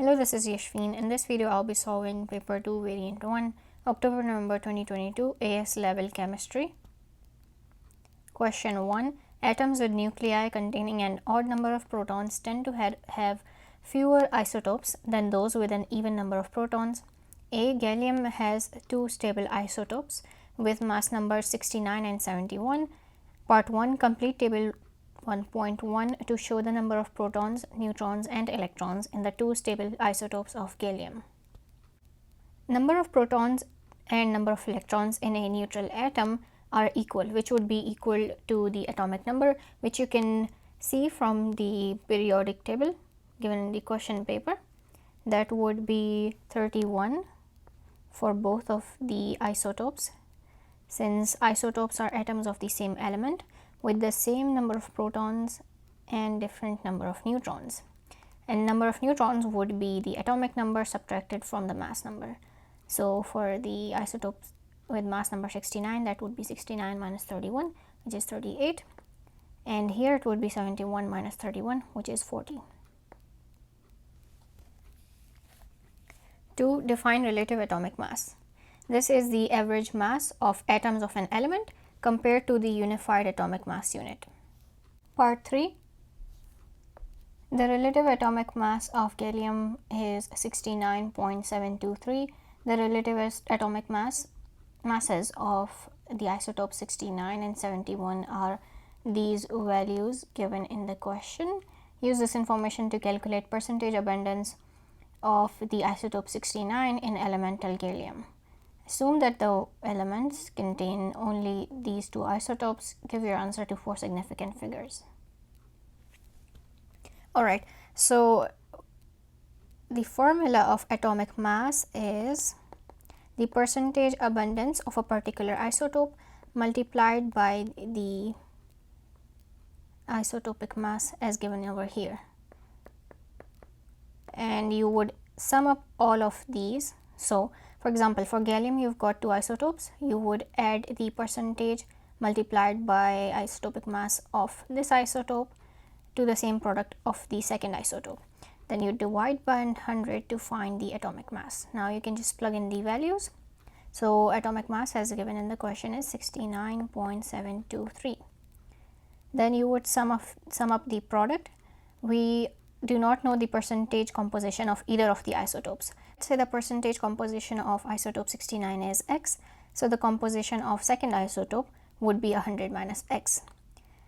Hello, this is Yashveen. In this video, I'll be solving paper 2 variant 1, October-November 2022 AS level chemistry. Question 1. Atoms with nuclei containing an odd number of protons tend to have fewer isotopes than those with an even number of protons. A. Gallium has two stable isotopes with mass numbers 69 and 71. Part 1. Complete table 1.1 to show the number of protons, neutrons and electrons in the two stable isotopes of gallium. Number of protons and number of electrons in a neutral atom are equal, which would be equal to the atomic number, which you can see from the periodic table given in the question paper. That would be 31 for both of the isotopes, since isotopes are atoms of the same element with the same number of protons and different number of neutrons. And number of neutrons would be the atomic number subtracted from the mass number. So for the isotopes with mass number 69, that would be 69 minus 31, which is 38. And here it would be 71 minus 31, which is 40. To define relative atomic mass. This is the average mass of atoms of an element compared to the unified atomic mass unit. Part 3. The relative atomic mass of gallium is 69.723. The relative atomic masses of the isotopes 69 and 71 are these values given in the question. Use this information to calculate percentage abundance of the isotope 69 in elemental gallium. Assume that the elements contain only these two isotopes. Give your answer to 4 significant figures. Alright, so the formula of atomic mass is the percentage abundance of a particular isotope multiplied by the isotopic mass as given over here. And you would sum up all of these. So for example, for gallium you've got two isotopes, you would add the percentage multiplied by isotopic mass of this isotope to the same product of the second isotope. Then you divide by 100 to find the atomic mass. Now you can just plug in the values. So atomic mass as given in the question is 69.723. Then you would sum up the product. We do not know the percentage composition of either of the isotopes. Let's say the percentage composition of isotope 69 is X. So the composition of second isotope would be 100 minus X.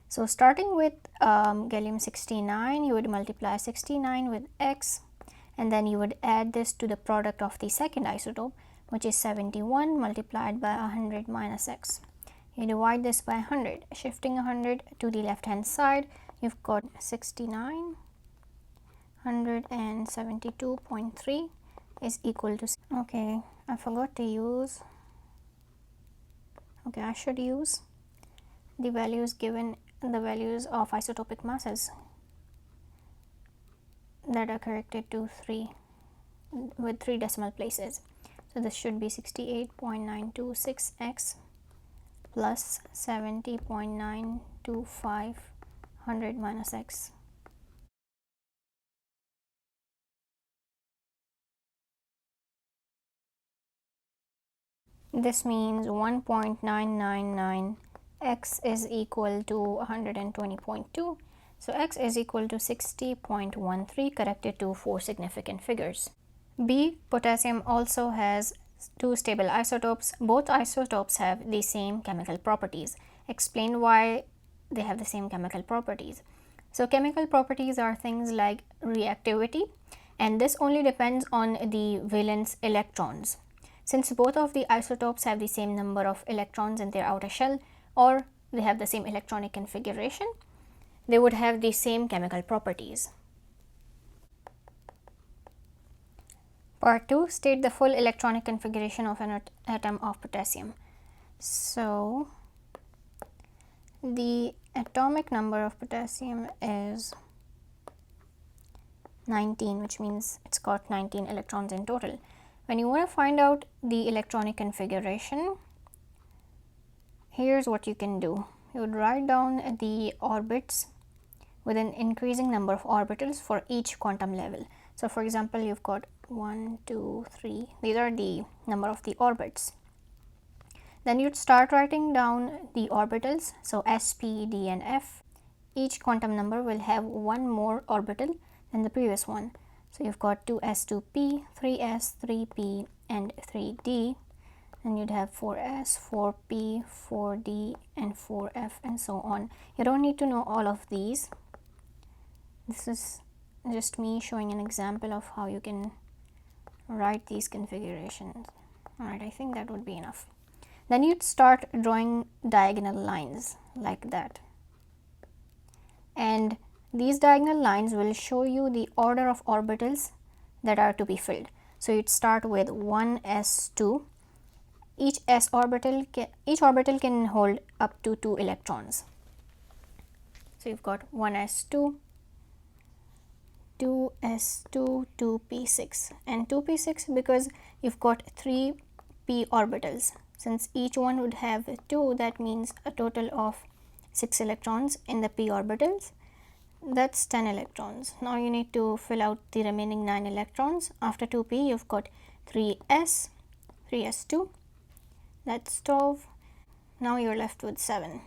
So starting with gallium 69, you would multiply 69 with X, and then you would add this to the product of the second isotope, which is 71 multiplied by 100 minus X. You divide this by 100. Shifting 100 to the left hand side, you've got 69 172.3 is equal to, okay, I forgot to use, okay, I should use the values given, the values of isotopic masses that are corrected to 3 with 3 decimal places. So this should be 68.926x plus 70.925 100 minus x. This means 1.999 x is equal to 120.2. So x is equal to 60.13 corrected to 4 significant figures. B. Potassium also has two stable isotopes. Both isotopes have the same chemical properties. Explain why they have the same chemical properties. So chemical properties are things like reactivity, and this only depends on the valence electrons. Since both of the isotopes have the same number of electrons in their outer shell, or they have the same electronic configuration, they would have the same chemical properties. Part 2. State the full electronic configuration of an atom of potassium. So the atomic number of potassium is 19, which means it's got 19 electrons in total. When you want to find out the electronic configuration, here's what you can do. You would write down the orbits with an increasing number of orbitals for each quantum level. So for example, you've got 1, 2, 3, these are the number of the orbits. Then you'd start writing down the orbitals, so s, p, d and f. Each quantum number will have one more orbital than the previous one. So you've got 2s, 2p, 3s, 3p and 3d. Then you'd have 4s, 4p, 4d and 4f and so on. You don't need to know all of these. This is just me showing an example of how you can write these configurations. Alright, I think that would be enough. Then you'd start drawing diagonal lines like that. And these diagonal lines will show you the order of orbitals that are to be filled. So you'd start with 1s2. Each orbital can hold up to 2 electrons. So you've got 1s2, 2s2, 2p6 and 2p6 because you've got 3p orbitals. Since each one would have 2, that means a total of 6 electrons in the p orbitals. That's 10 electrons. Now you need to fill out the remaining 9 electrons. After 2p, you've got 3s, 3s2, that's 12. Now you're left with 7.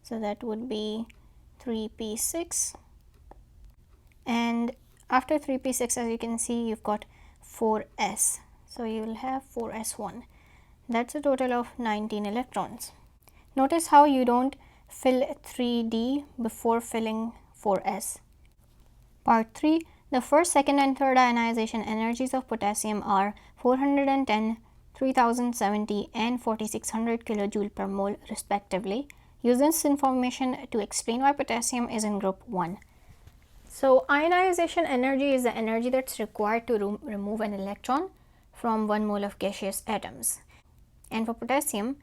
So that would be 3p6. And after 3p6, as you can see, you've got 4s. So you will have 4s1. That's a total of 19 electrons. Notice how you don't fill 3d before filling 4s. Part 3. The first, second and third ionization energies of potassium are 410, 3070 and 4600 kilojoule per mole respectively. Use this information to explain why potassium is in group 1. So ionization energy is the energy that's required to remove an electron from 1 mole of gaseous atoms. And for potassium,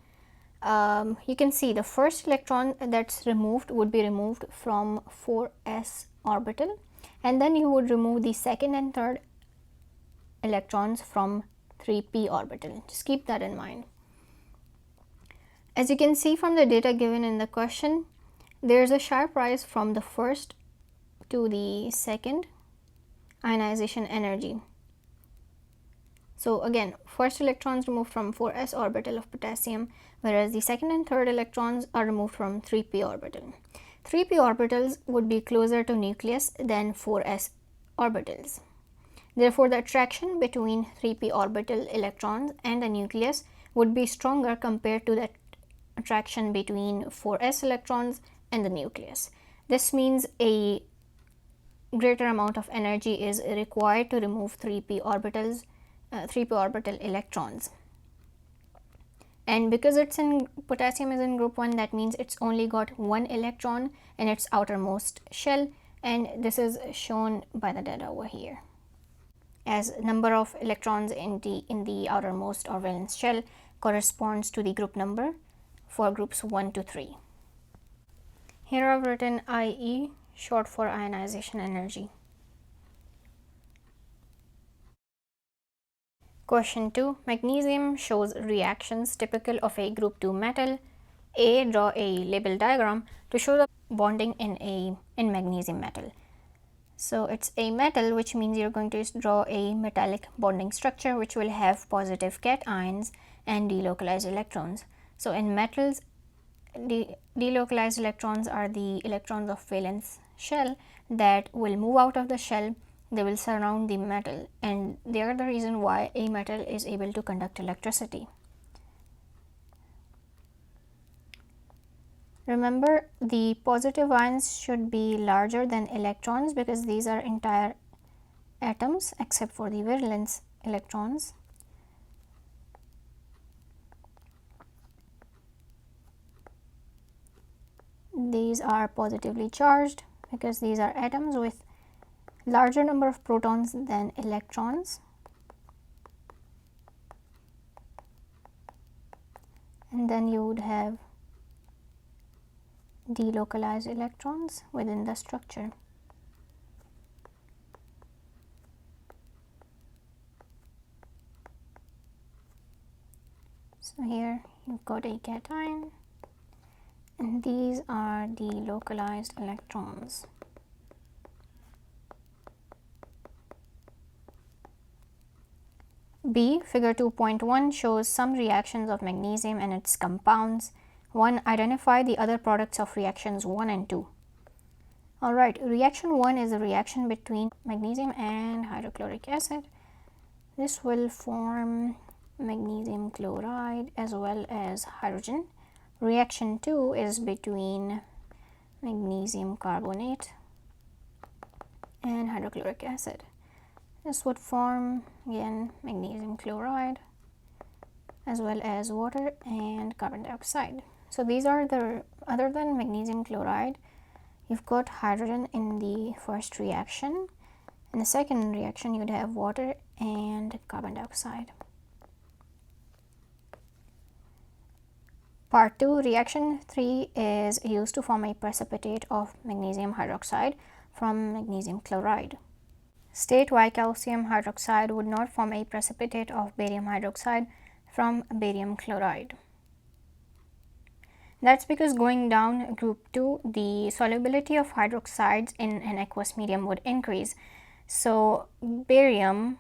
you can see the first electron that's removed would be removed from 4s orbital, and then you would remove the second and third electrons from 3p orbital. Just keep that in mind. As you can see from the data given in the question, there's a sharp rise from the first to the second ionization energy. So again, first electrons removed from 4s orbital of potassium, whereas the second and third electrons are removed from 3p orbital. 3p orbitals would be closer to nucleus than 4s orbitals. Therefore, the attraction between 3p orbital electrons and the nucleus would be stronger compared to the attraction between 4s electrons and the nucleus. This means a greater amount of energy is required to remove 3p orbital electrons. And because potassium is in group 1, that means it's only got 1 electron in its outermost shell, and this is shown by the data over here as number of electrons in the outermost or valence shell corresponds to the group number for groups 1 to 3. Here I've written IE, short for ionization energy. Question 2. Magnesium shows reactions typical of a group 2 metal. A. Draw a label diagram to show the bonding in magnesium metal. So it's a metal, which means you're going to draw a metallic bonding structure which will have positive cations and delocalized electrons. So in metals, delocalized electrons are the electrons of valence shell that will move out of the shell. They will surround the metal, and they are the reason why a metal is able to conduct electricity. Remember, the positive ions should be larger than electrons because these are entire atoms except for the valence electrons. These are positively charged because these are atoms with larger number of protons than electrons, and then you would have delocalized electrons within the structure. So here you've got a cation, and these are delocalized electrons. B. Figure 2.1 shows some reactions of magnesium and its compounds. 1. Identify the other products of reactions 1 and 2. Alright, reaction 1 is a reaction between magnesium and hydrochloric acid. This will form magnesium chloride as well as hydrogen. Reaction 2 is between magnesium carbonate and hydrochloric acid. This would form again magnesium chloride as well as water and carbon dioxide. So these are the, other than magnesium chloride, you've got hydrogen in the first reaction. In the second reaction, you'd have water and carbon dioxide. Part 2, reaction 3 is used to form a precipitate of magnesium hydroxide from magnesium chloride. State why calcium hydroxide would not form a precipitate of barium hydroxide from barium chloride. That's because going down group 2, the solubility of hydroxides in an aqueous medium would increase. So barium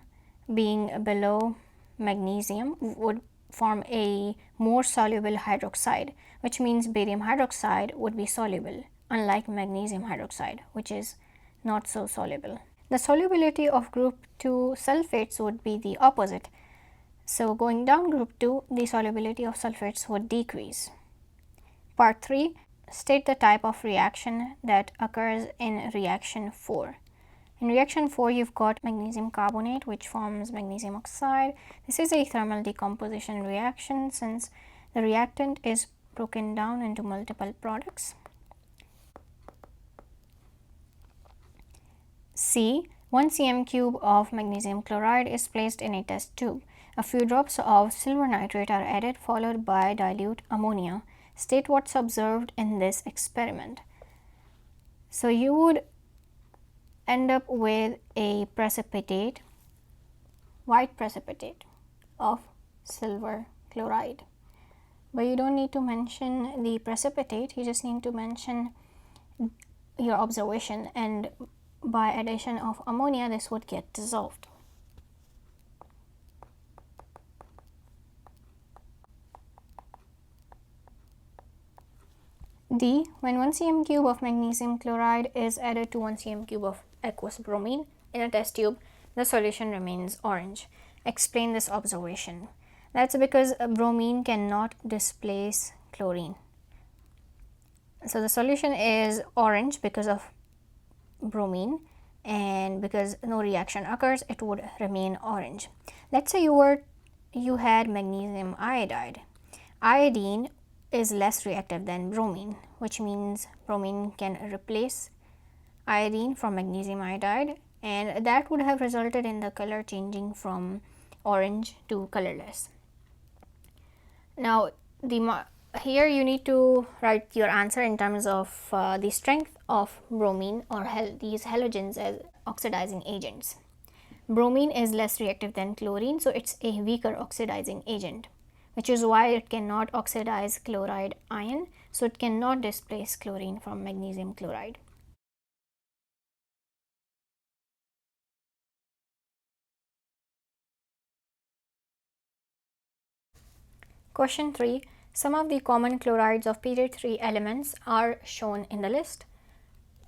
being below magnesium would form a more soluble hydroxide, which means barium hydroxide would be soluble, unlike magnesium hydroxide, which is not so soluble. The solubility of group 2 sulfates would be the opposite. So going down group 2, the solubility of sulfates would decrease. Part 3, state the type of reaction that occurs in reaction 4. In reaction 4, you've got magnesium carbonate, which forms magnesium oxide. This is a thermal decomposition reaction since the reactant is broken down into multiple products. C. 1 cm cube of magnesium chloride is placed in a test tube. A few drops of silver nitrate are added, followed by dilute ammonia. State what's observed in this experiment. So you would end up with a precipitate, white precipitate of silver chloride. But you don't need to mention the precipitate, you just need to mention your observation, and by addition of ammonia this would get dissolved. D. When 1 cm cube of magnesium chloride is added to 1 cm cube of aqueous bromine in a test tube, the solution remains orange. Explain this observation. That's because bromine cannot displace chlorine. So the solution is orange because of bromine, and because no reaction occurs, it would remain orange. Let's say you had magnesium iodide. Iodine is less reactive than bromine, which means bromine can replace iodine from magnesium iodide, and that would have resulted in the color changing from orange to colorless. Now here you need to write your answer in terms of the strength of bromine or these halogens as oxidizing agents. Bromine is less reactive than chlorine, so it's a weaker oxidizing agent, which is why it cannot oxidize chloride ion, so it cannot displace chlorine from magnesium chloride. Question 3. Some of the common chlorides of period 3 elements are shown in the list.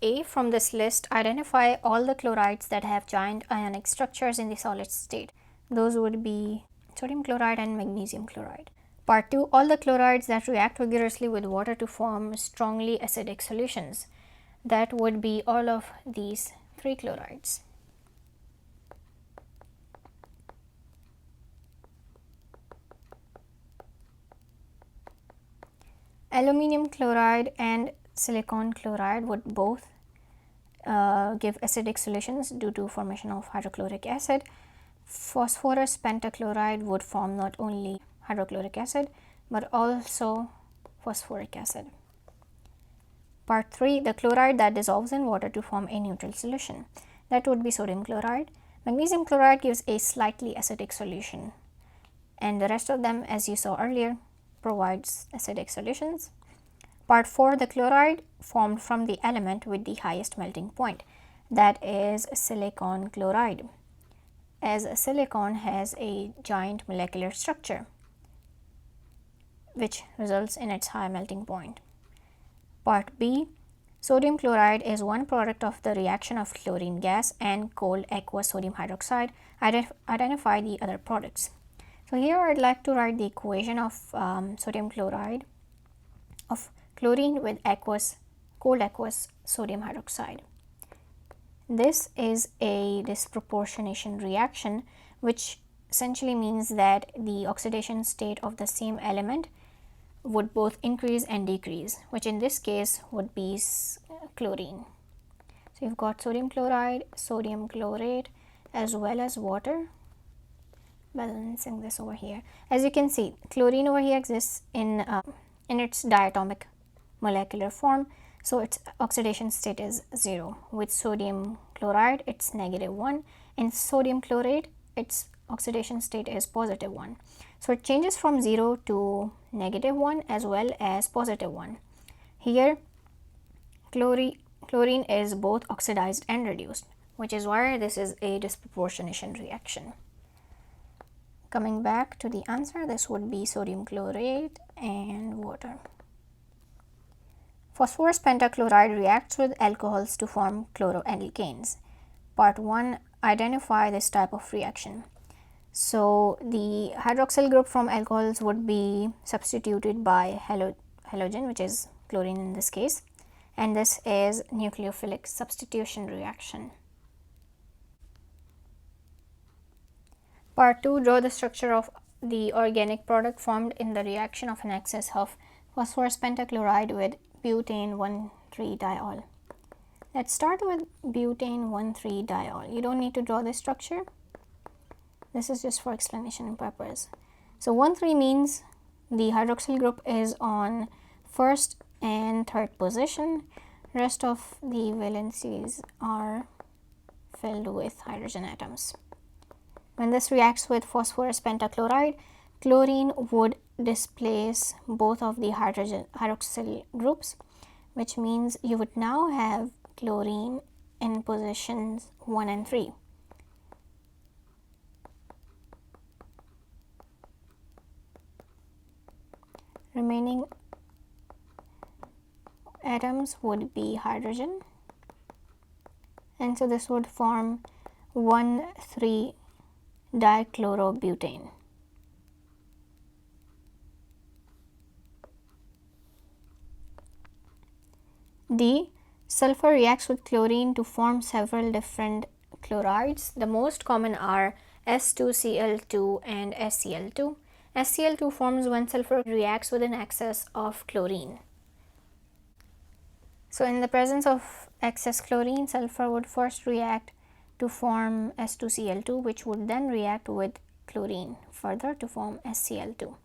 A. From this list, identify all the chlorides that have giant ionic structures in the solid state. Those would be sodium chloride and magnesium chloride. Part 2. All the chlorides that react vigorously with water to form strongly acidic solutions. That would be all of these 3 chlorides. Aluminium chloride and silicon chloride would both give acidic solutions due to formation of hydrochloric acid. Phosphorus pentachloride would form not only hydrochloric acid but also phosphoric acid. Part 3. The chloride that dissolves in water to form a neutral solution. That would be sodium chloride. Magnesium chloride gives a slightly acidic solution, and the rest of them, as you saw earlier, provides acidic solutions. Part 4. The chloride formed from the element with the highest melting point, that is silicon chloride. as silicon has a giant molecular structure, which results in its high melting point. Part B. Sodium chloride is one product of the reaction of chlorine gas and cold aqueous sodium hydroxide. Identify the other products. So here I'd like to write the equation of sodium chloride of chlorine with cold aqueous sodium hydroxide. This is a disproportionation reaction, which essentially means that the oxidation state of the same element would both increase and decrease, which in this case would be chlorine. So you've got sodium chloride, sodium chlorate, as well as water. Balancing this over here, as you can see, chlorine over here exists in its diatomic molecular form, so its oxidation state is 0. With sodium chloride, it's -1, and sodium chlorate, its oxidation state is +1. So it changes from 0 to -1 as well as +1. Here, chlorine is both oxidized and reduced, which is why this is a disproportionation reaction. Coming back to the answer, this would be sodium chlorate and water. Phosphorus pentachloride reacts with alcohols to form chloroalkanes. Part 1. Identify this type of reaction. So the hydroxyl group from alcohols would be substituted by halogen, which is chlorine in this case, and this is nucleophilic substitution reaction. Part 2. Draw the structure of the organic product formed in the reaction of an excess of phosphorus pentachloride with butane 1,3-diol. Let's start with butane 1,3-diol. You don't need to draw this structure. This is just for explanation purpose. So 1,3 means the hydroxyl group is on first and third position. Rest of the valencies are filled with hydrogen atoms. When this reacts with phosphorus pentachloride, chlorine would displace both of the hydroxyl groups, which means you would now have chlorine in positions 1 and 3. Remaining atoms would be hydrogen, and so this would form 1,3-dichlorobutane. D. Sulfur reacts with chlorine to form several different chlorides. The most common are S2Cl2 and SCl2. SCl2 forms when sulfur reacts with an excess of chlorine. So in the presence of excess chlorine, sulfur would first react to form S2Cl2, which would then react with chlorine further to form SCl2.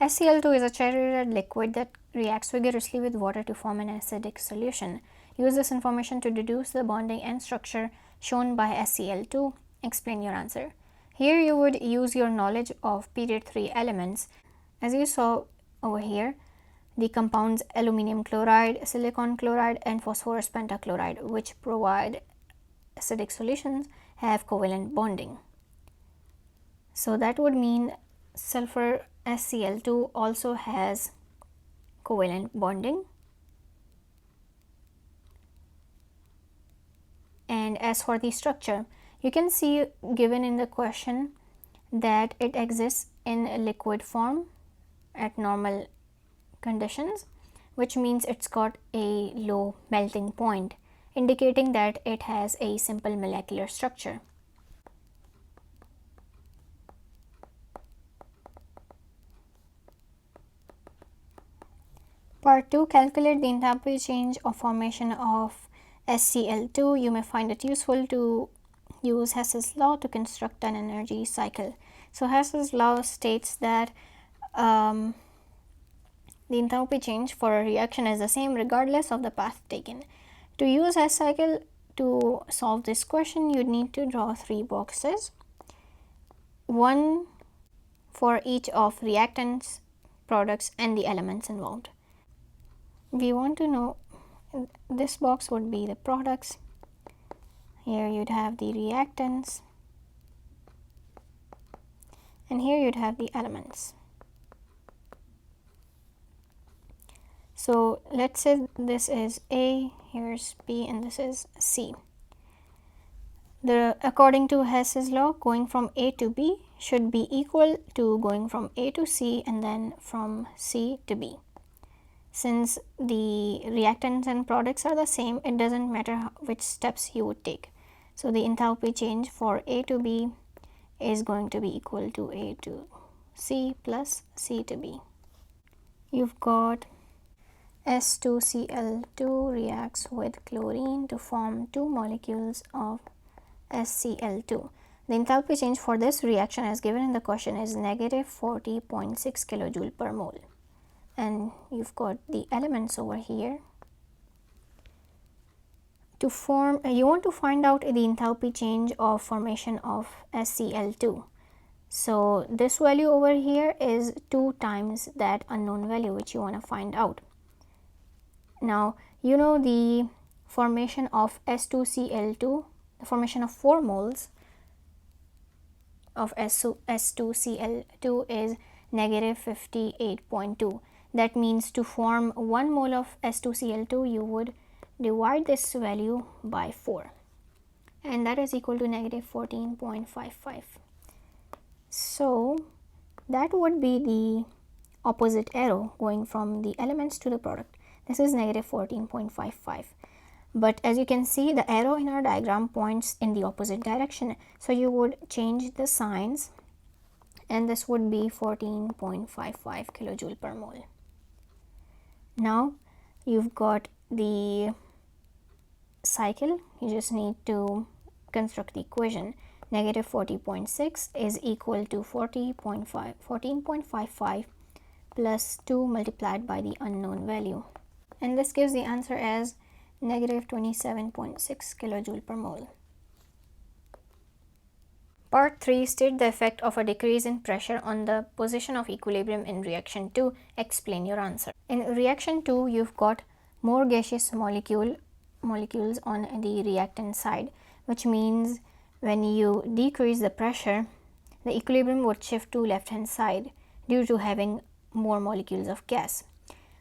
SCl2 is a cherry red liquid that reacts vigorously with water to form an acidic solution. Use this information to deduce the bonding and structure shown by SCl2. Explain your answer. Here you would use your knowledge of period 3 elements. As you saw over here, the compounds aluminum chloride, silicon chloride, and phosphorus pentachloride, which provide acidic solutions, have covalent bonding. So that would mean sulfur SCl2 also has covalent bonding. And as for the structure, you can see given in the question that it exists in liquid form at normal conditions, which means it's got a low melting point, indicating that it has a simple molecular structure. Part 2. Calculate the enthalpy change of formation of SCl2. You may find it useful to use Hess's law to construct an energy cycle. So Hess's law states that the enthalpy change for a reaction is the same regardless of the path taken. To use Hess cycle to solve this question, you need to draw 3 boxes, one for each of reactants, products, and the elements involved. We want to know, this box would be the products. Here you'd have the reactants, and here you'd have the elements. So let's say this is A, here's B, and this is C. According to Hess's law, going from A to B should be equal to going from A to C and then from C to B. Since the reactants and products are the same, it doesn't matter which steps you would take. So the enthalpy change for A to B is going to be equal to A to C plus C to B. You've got S2Cl2 reacts with chlorine to form 2 molecules of SCl2. The enthalpy change for this reaction as given in the question is negative 40.6 kilojoule per mole. And you've got the elements over here. To form, you want to find out the enthalpy change of formation of SCl2. So this value over here is 2 times that unknown value which you want to find out. Now you know the formation of S2Cl2, the formation of 4 moles of S2Cl2 is negative 58.2. That means to form 1 mole of S2Cl2 you would divide this value by 4, and that is equal to negative 14.55. So that would be the opposite arrow going from the elements to the product. This is negative 14.55. But as you can see, the arrow in our diagram points in the opposite direction. So you would change the signs and this would be 14.55 kilojoule per mole. Now you've got the cycle. You just need to construct the equation. Negative 40.6 is equal to 14.55 plus 2 multiplied by the unknown value. And this gives the answer as negative 27.6 kilojoule per mole. Part 3, state the effect of a decrease in pressure on the position of equilibrium in reaction 2. Explain your answer. In reaction 2, you've got more gaseous molecules on the reactant side, which means when you decrease the pressure, the equilibrium would shift to left hand side due to having more molecules of gas.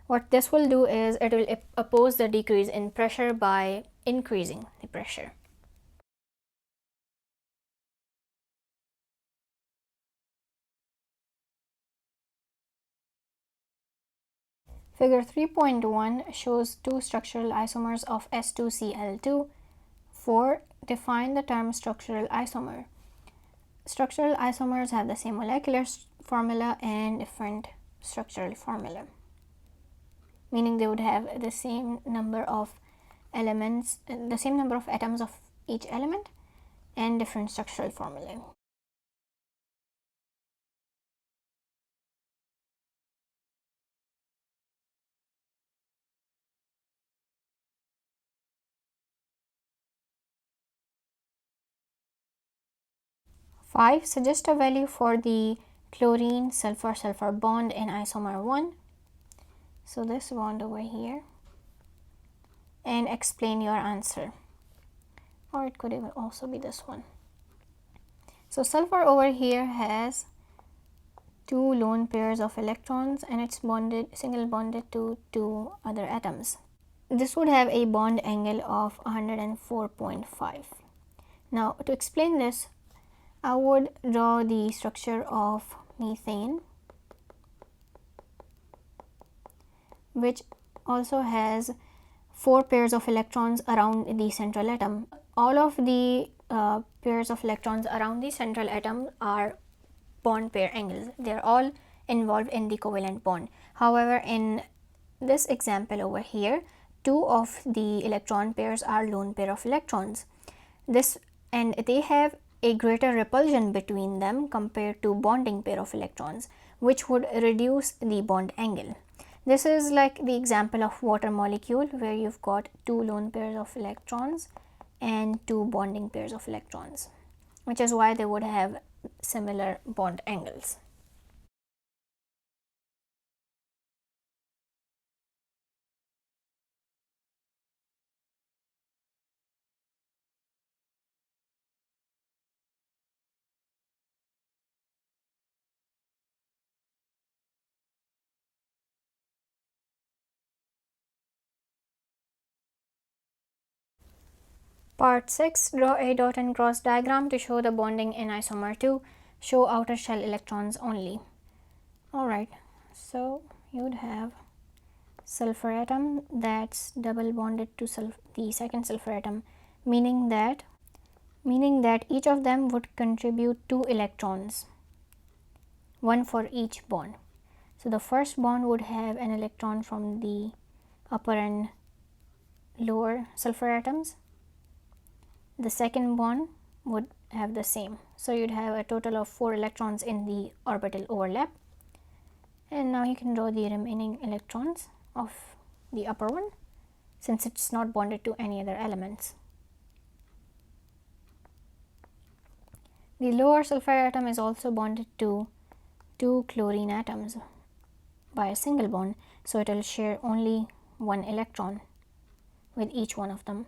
What this will do is it will oppose the decrease in pressure by increasing the pressure. Figure 3.1 shows 2 structural isomers of S2Cl2. 4. Define the term structural isomer. Structural isomers have the same molecular formula and different structural formula, meaning they would have the same number of elements, the same number of atoms of each element and different structural formula. Five, suggest a value for the chlorine sulfur bond in isomer 1. So this bond over here, and explain your answer, or it could even also be this one. So sulfur over here has 2 lone pairs of electrons and it's single bonded to 2 other atoms. This would have a bond angle of 104.5. Now to explain this, I would draw the structure of methane, which also has 4 pairs of electrons around the central atom. All of the pairs of electrons around the central atom are bond pair angles. They are all involved in the covalent bond. However, in this example over here, 2 of the electron pairs are lone pair of electrons. And they have a greater repulsion between them compared to bonding pair of electrons, which would reduce the bond angle. This is like the example of water molecule where you've got 2 lone pairs of electrons and 2 bonding pairs of electrons, which is why they would have similar bond angles. Part 6. Draw a dot and cross diagram to show the bonding in isomer 2. Show outer shell electrons only. Alright, so you'd have sulfur atom that's double bonded to the second sulfur atom, meaning that each of them would contribute 2 electrons, one for each bond. So the first bond would have an electron from the upper and lower sulfur atoms. The second bond would have the same. So you'd have a total of 4 electrons in the orbital overlap. And now you can draw the remaining electrons of the upper one, since it's not bonded to any other elements. The lower sulfur atom is also bonded to 2 chlorine atoms by a single bond, so it will share only 1 electron with each one of them.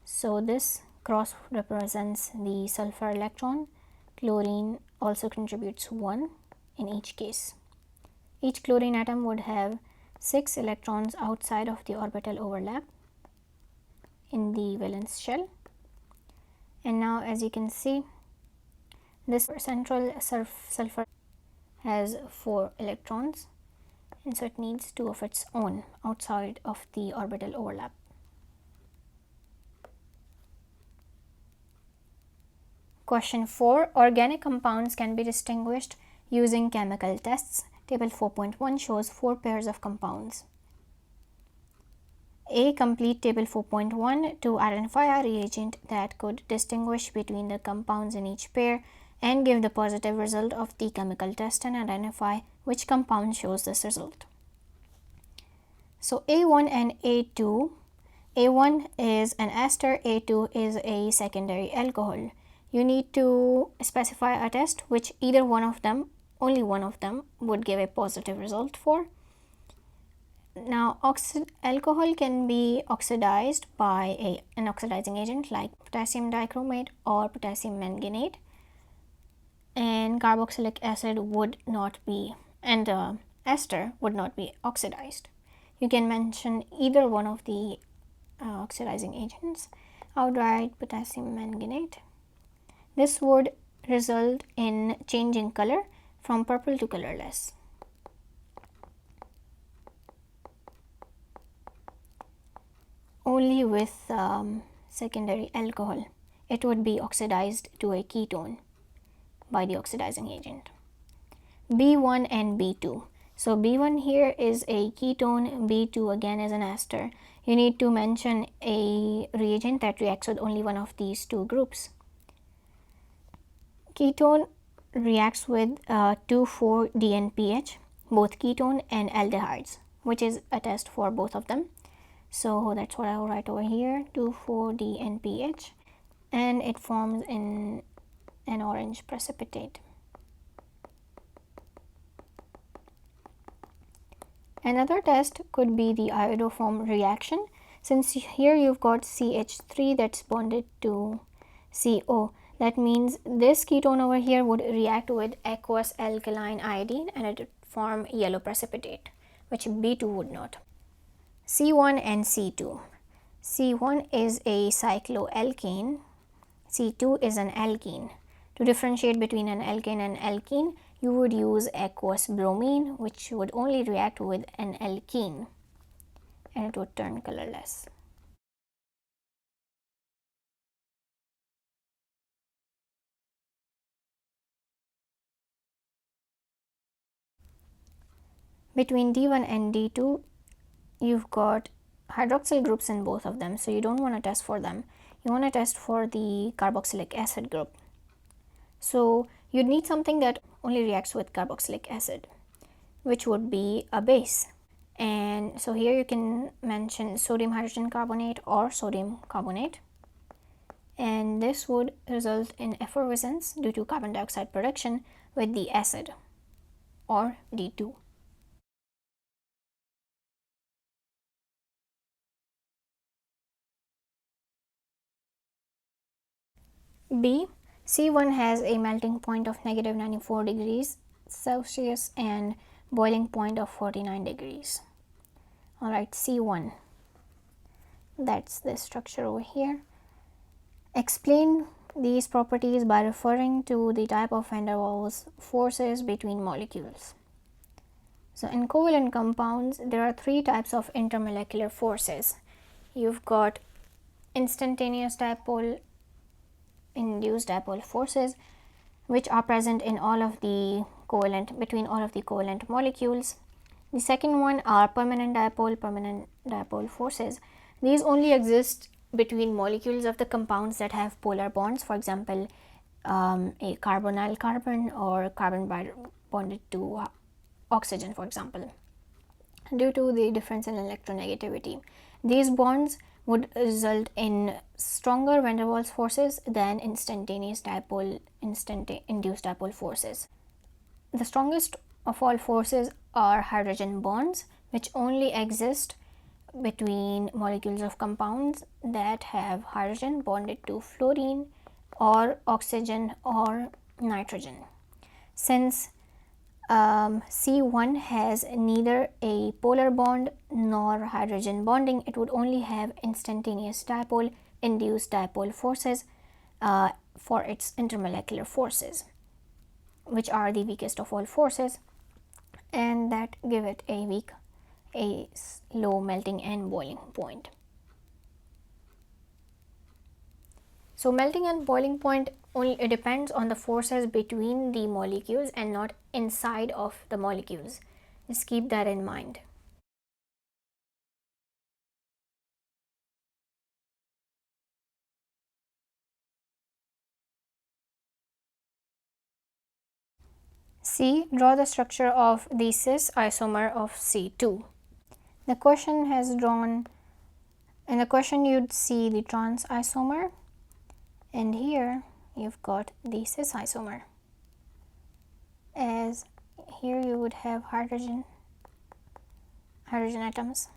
So this cross represents the sulfur electron. Chlorine also contributes 1 in each case. Each chlorine atom would have 6 electrons outside of the orbital overlap in the valence shell. And now, as you can see, this central sulfur has 4 electrons, and so it needs 2 of its own outside of the orbital overlap. Question 4. Organic compounds can be distinguished using chemical tests. Table 4.1 shows 4 pairs of compounds. A. Complete table 4.1 to identify a reagent that could distinguish between the compounds in each pair and give the positive result of the chemical test, and identify which compound shows this result. So A1 and A2. A1 is an ester, A2 is a secondary alcohol. You need to specify a test which either one of them, only one of them, would give a positive result for. Now, alcohol can be oxidized by an oxidizing agent like potassium dichromate or potassium manganate, and carboxylic acid would not be, and ester would not be oxidized. You can mention either one of the oxidizing agents. I would write potassium manganate. This would result in changing color from purple to colorless. Only with secondary alcohol, it would be oxidized to a ketone by the oxidizing agent. B1 and B2. So B1 here is a ketone, B2 again is an ester. You need to mention a reagent that reacts with only one of these two groups. Ketone reacts with 2,4-DNPH, both ketone and aldehydes, which is a test for both of them. So that's what I will write over here, 2,4-DNPH, and it forms in an orange precipitate. Another test could be the iodoform reaction. Since here you've got CH3 that's bonded to CO, that means this ketone over here would react with aqueous alkaline iodine and it would form yellow precipitate, which B2 would not. C1 and C2. C1 is a cycloalkane, C2 is an alkene. To differentiate between an alkane and alkene, you would use aqueous bromine, which would only react with an alkene and it would turn colorless. Between D1 and D2, you've got hydroxyl groups in both of them, so you don't want to test for them. You want to test for the carboxylic acid group. So you'd need something that only reacts with carboxylic acid, which would be a base. And so here you can mention sodium hydrogen carbonate or sodium carbonate, and this would result in effervescence due to carbon dioxide production with the acid, or D2. B. C1 has a melting point of negative 94 degrees Celsius and boiling point of 49 degrees. Alright, C1, that's the structure over here. Explain these properties by referring to the type of van der Waals forces between molecules. So in covalent compounds, there are three types of intermolecular forces. You've got instantaneous dipole, induced dipole forces, which are present in all of the between all of the covalent molecules. The second one are permanent dipole forces. These only exist between molecules of the compounds that have polar bonds, for example, a carbonyl carbon or carbon bonded to oxygen, for example, due to the difference in electronegativity. These bonds would result in stronger van der Waals forces than instantaneous induced dipole forces. The strongest of all forces are hydrogen bonds, which only exist between molecules of compounds that have hydrogen bonded to fluorine or oxygen or nitrogen. Since C1 has neither a polar bond nor hydrogen bonding, it would only have instantaneous dipole induced dipole forces for its intermolecular forces, which are the weakest of all forces, and that give it a low melting and boiling point. So melting and boiling point only depends on the forces between the molecules and not inside of the molecules. Just keep that in mind. C. Draw the structure of the cis isomer of C2. The question has drawn, in the question you'd see the trans isomer, and here you've got the cis isomer. As here you would have hydrogen atoms,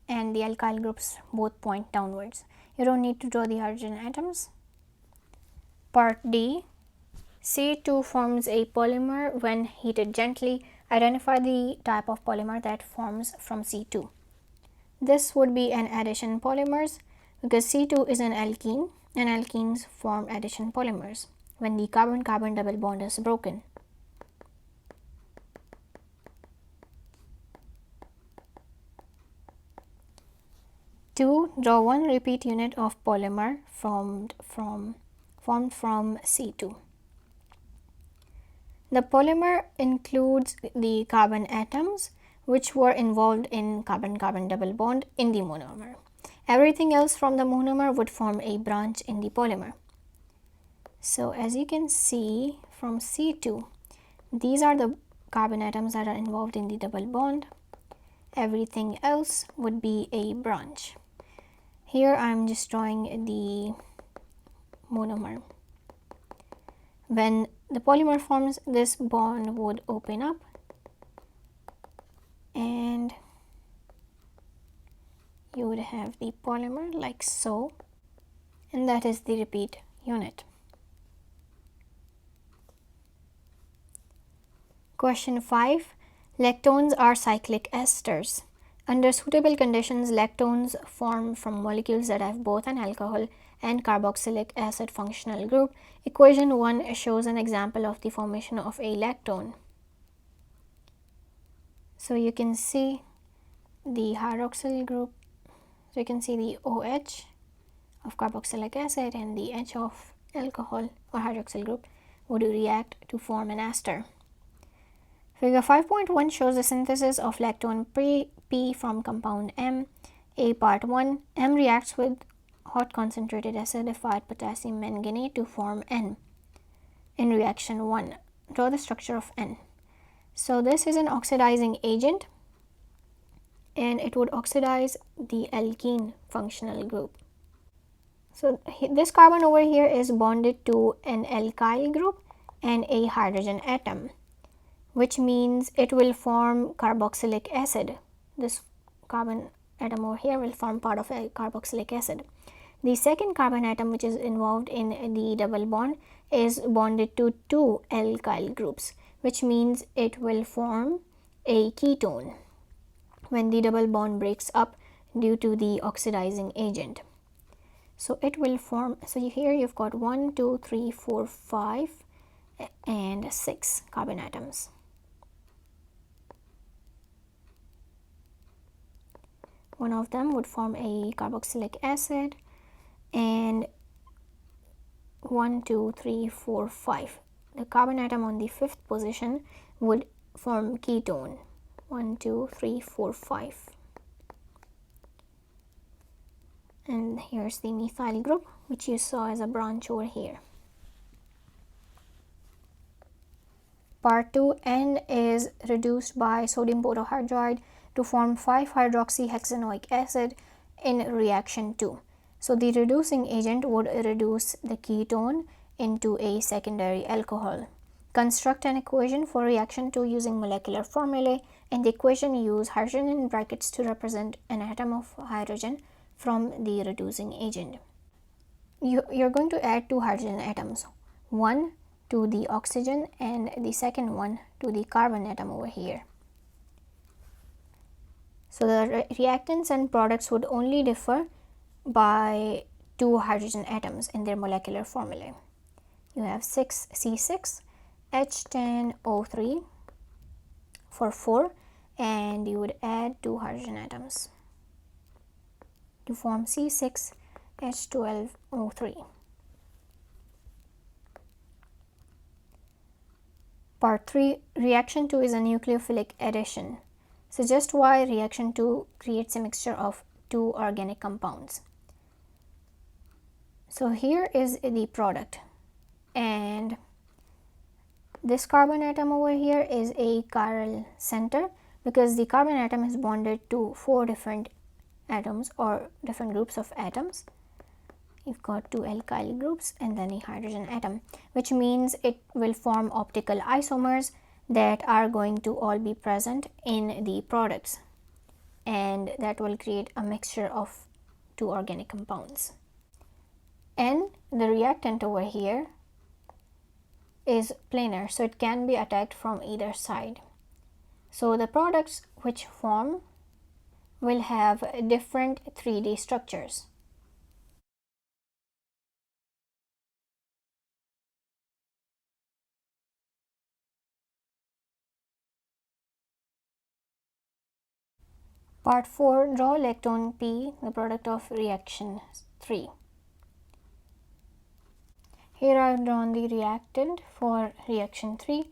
and the alkyl groups both point downwards. You don't need to draw the hydrogen atoms. Part D. C2 forms a polymer when heated gently. Identify the type of polymer that forms from C2. This would be an addition polymers, because C2 is an alkene and alkenes form addition polymers when the carbon-carbon double bond is broken. Two, draw one repeat unit of polymer formed from C2. The polymer includes the carbon atoms which were involved in carbon-carbon double bond in the monomer. Everything else from the monomer would form a branch in the polymer. So as you can see from C2, these are the carbon atoms that are involved in the double bond. Everything else would be a branch. Here I am just drawing the monomer. When the polymer forms, this bond would open up and you would have the polymer like so, and that is the repeat unit. Question 5. Lactones are cyclic esters. Under suitable conditions, lactones form from molecules that have both an alcohol and carboxylic acid functional group. Equation 1 shows an example of the formation of a lactone. So you can see the hydroxyl group. So you can see the OH of carboxylic acid and the H of alcohol or hydroxyl group would react to form an ester. Figure 5.1 shows the synthesis of lactone P from compound M. A part 1, M reacts with hot concentrated acidified potassium manganate to form N. In reaction 1, draw the structure of N. So this is an oxidizing agent and it would oxidize the alkene functional group. So this carbon over here is bonded to an alkyl group and a hydrogen atom, which means it will form carboxylic acid. This carbon atom over here will form part of a carboxylic acid. The second carbon atom, which is involved in the double bond, is bonded to two alkyl groups, which means it will form a ketone when the double bond breaks up due to the oxidizing agent. So it will form, so here you've got 1, 2, 3, 4, 5 and 6 carbon atoms. One of them would form a carboxylic acid, and 1, 2, 3, 4, 5. The carbon atom on the 5th position would form ketone. 1, 2, 3, 4, 5. And here's the methyl group, which you saw as a branch over here. Part 2, N is reduced by sodium borohydride to form 5-hydroxyhexanoic acid in reaction 2. So the reducing agent would reduce the ketone into a secondary alcohol. Construct an equation for reaction 2 using molecular formulae. In the equation, use hydrogen in brackets to represent an atom of hydrogen from the reducing agent. You're going to add 2 hydrogen atoms, one to the oxygen and the second one to the carbon atom over here. So the reactants and products would only differ by 2 hydrogen atoms in their molecular formulae. You have 6C6, H10O3 for 4, and you would add 2 hydrogen atoms to form C6H12O3. Part 3, reaction 2 is a nucleophilic addition. Suggest why reaction 2 creates a mixture of 2 organic compounds. So here is the product, and this carbon atom over here is a chiral center because the carbon atom is bonded to 4 different atoms or different groups of atoms. You've got 2 alkyl groups and then a hydrogen atom, which means it will form optical isomers that are going to all be present in the products, and that will create a mixture of 2 organic compounds. N, the reactant over here, is planar, so it can be attacked from either side. So the products which form will have different 3D structures. Part 4, draw electron P, the product of reaction 3. Here I have drawn the reactant for reaction 3.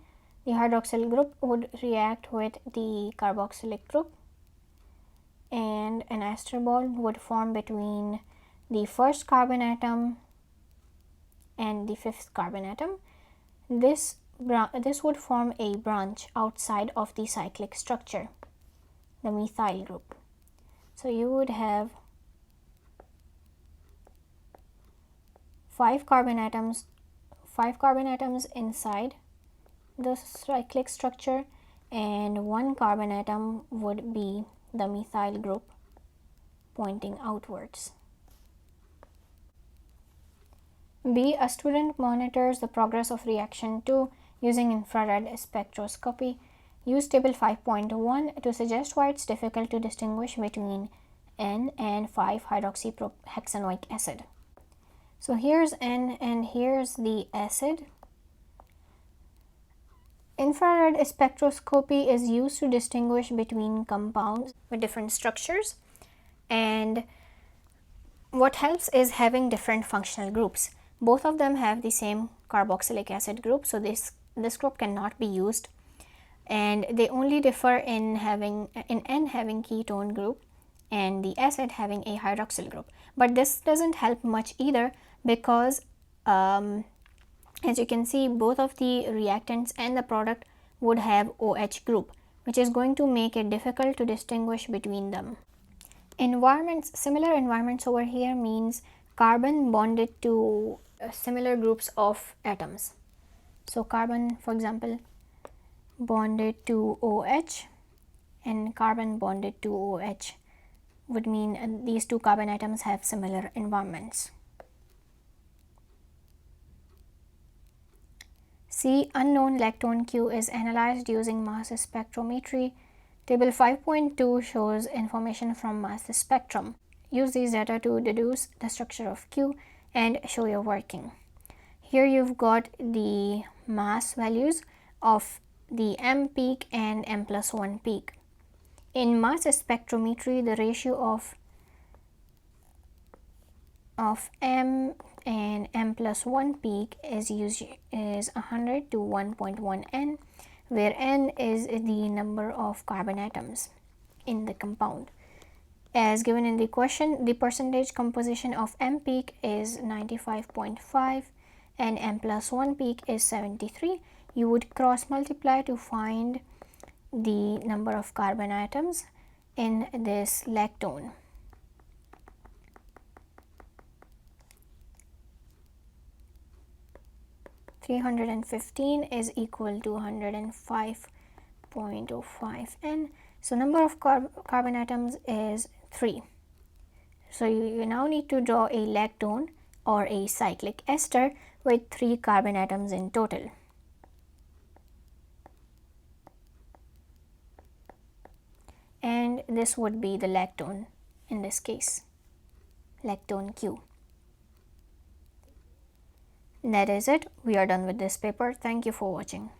The hydroxyl group would react with the carboxylic group, and an ester bond would form between the first carbon atom and the 5th carbon atom. This would form a branch outside of the cyclic structure, the methyl group. So you would have 5 carbon atoms inside the cyclic structure, and 1 carbon atom would be the methyl group pointing outwards. B, a student monitors the progress of reaction 2 using infrared spectroscopy. Use table 5.1 to suggest why it's difficult to distinguish between N and 5-hydroxyhexanoic acid. So here's N and here's the acid. Infrared spectroscopy is used to distinguish between compounds with different structures, and what helps is having different functional groups. Both of them have the same carboxylic acid group, so this group cannot be used, and they only differ in N having ketone group and the acid having a hydroxyl group. But this doesn't help much either, because as you can see, both of the reactants and the product would have OH group, which is going to make it difficult to distinguish between them. Environments, similar environments over here means carbon bonded to similar groups of atoms. So carbon, for example, bonded to OH and carbon bonded to OH would mean these 2 carbon atoms have similar environments. C, unknown lactone Q is analyzed using mass spectrometry. Table 5.2 shows information from mass spectrum. Use these data to deduce the structure of Q and show your working. Here you've got the mass values of the M peak and M+1 peak. In mass spectrometry, the ratio of M and M+1 peak is 100 to 1.1 N, where N is the number of carbon atoms in the compound. As given in the question, the percentage composition of M peak is 95.5 and M+1 peak is 73. You would cross multiply to find the number of carbon atoms in this lactone. (315) is equal to 105.05 N. So number of carbon atoms is 3. So you now need to draw a lactone or a cyclic ester with 3 carbon atoms in total. And this would be the lactone in this case, lactone Q. That is it. We are done with this paper. Thank you for watching.